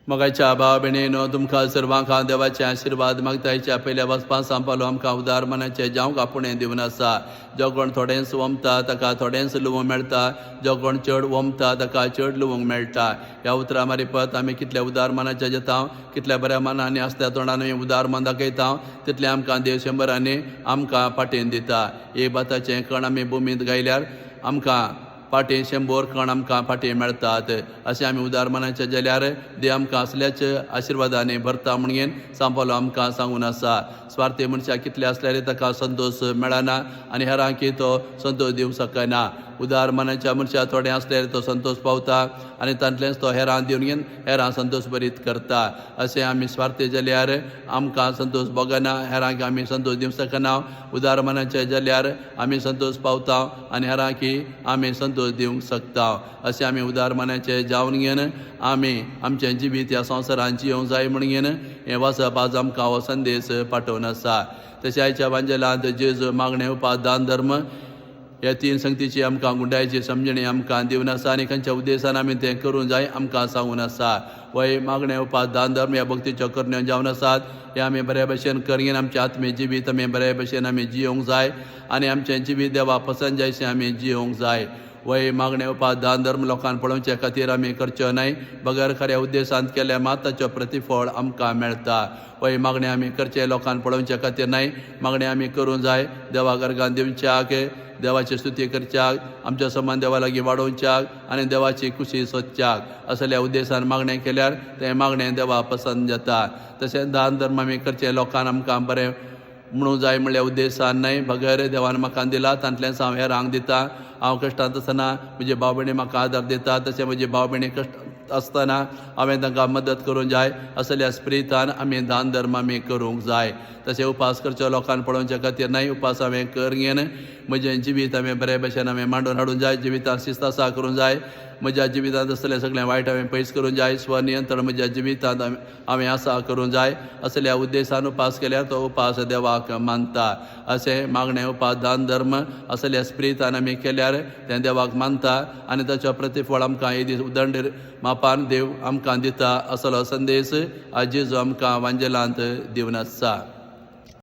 मोगाच्या भाव भयणीनो तुमकां सर्वांका देवाचे आशिर्वाद मागतायच्या पयल्या वचपां सांपालो आमकां उदार मनाचे जावंक आपुणें दिवन आसा. जो कोण थोडेंच वमता ताका थोडेंच लुवंक मेळटा, जो कोण चड वमता ताका चड लुवंक मेळटा. ह्या उतरां मारिफत आमी कितले उदार मनाचे जाता, कितल्या बऱ्या मनांनी आसल्या तोंडान आमी उदार मन दाखयता, तितलें आमकां देव शंबरांनी आमकां पाटेन दिता. एक बाताचें कण आमी भुमींत गायल्यार आमकां पाटे 100 कण आमकां पाटे मेळटात. अशें आमी उदार मनाचे जाल्यार देव आमकां असल्याच आशिर्वादांनी भरता म्हणून सांपलो आमकां सांगून आसा. स्वार्थी मनशाक कितले असल्यार ताका संतोष मेळना आनी हेरांकी तो संतोष दिवंक शकना. उदार मनाच्या मनशाक थोडें असल्यार तो संतोष पावता आनी तांतलेंच तो हेरां दिवन हेरां संतोष भरीत करता. अशें आमी स्वार्थी जाल्यार आमकां संतोष भोगना, हेरांक आमी संतोष दिवंक शकना. उदार मनाचे जाल्यार आमी संतोष पावता आनी हेरांकी आमी संतोष दिवंक शकता. अशें आमी उदार मनाचे जावन घेवन आमी आमचें जिवीत ह्या संवसारांत जियोंक जाय म्हणून हें वचप आज आमकां हो संदेश पाठोवन आसा. तशें आयच्या वांजेलांत जेजू मागणें उपास दान धर्म ह्या 3 संगतीची आमकां गुंडायची समजणी आमकां दिवन आसा आनी खंयच्या उद्देशान आमी तें करूं जाय आमकां सांगून आसा. वय मागणें उपास दान धर्म ह्या भक्तीच्यो करण्यो जावन आसात. हे आमी बऱ्या भशेन करीन आमचें आत्मीय जिवीत आमी बऱ्या भशेन आमी जियोंक जाय आनी आमचें जिवीत देवा पसंद जायशें आमी जियोंक जाय. वय मागणें उपास दान धर्म लोकांक पळोवचे खातीर आमी करच्यो न्हय, बगर खऱ्या उद्देशांत केल्या मात ताचो प्रतिफळ आमकां मेळटा. वय मागणें आमी करचें लोकांक पळोवचे खातीर न्हय, मागणें आमी करूं जाय देवाक अर्गां दिवच्याक, देवाची स्तुती करच्याक, आमचो संबंद देवा लागीं वाडोवच्याक आनी देवाची खुशी सोदच्याक असल्या उद्देशान मागणें केल्यार तें मागणें देवा पसंद जाता. तशेंच दान धर्म आमी करचें लोकांक आमकां बरें म्हणूं जाय म्हणल्या उद्देशान न्हय, बगर देवान म्हाका दिला तांतलेंच हांव हेरांक दिता. हांव कश्टांत आसतना म्हजे भाव भयणी म्हाका आदार दिता, तशें म्हजे भाव भयणी कश्ट आसतना हांवें तांकां मदत करूंक जाय. असल्या स्पिरितान आमी दान धर्म आमी करूंक जाय. तशें उपास करच्यो लोकांक पळोवचे खातीर न्हय, उपास हांवें कर घेवन म्हजें जिवीत हांवें बऱ्या भशेन हांवें मांडून हाडूंक जाय. जिवितांत शिस्तासा करूंक जाय. म्हज्या जिवितांत आसलें सगळें वायट हांवें पयस करूंक जाय. स्वनियंत्रण म्हज्या जिवितांत हांवें आसा करूंक जाय. असल्या उद्देशान उपास केल्यार तो उपास देवाक मानता. अशें मागणें उपास दान धर्म असल्या स्पिरितान आमी केल्यार तें देवाक मानता आनी ताचो प्रतिफळ आमकां हे दीस उदंड मापान देव आमकां दिता. असलो संदेश आज जेजू आमकां वांजेलांत दिवन आसा.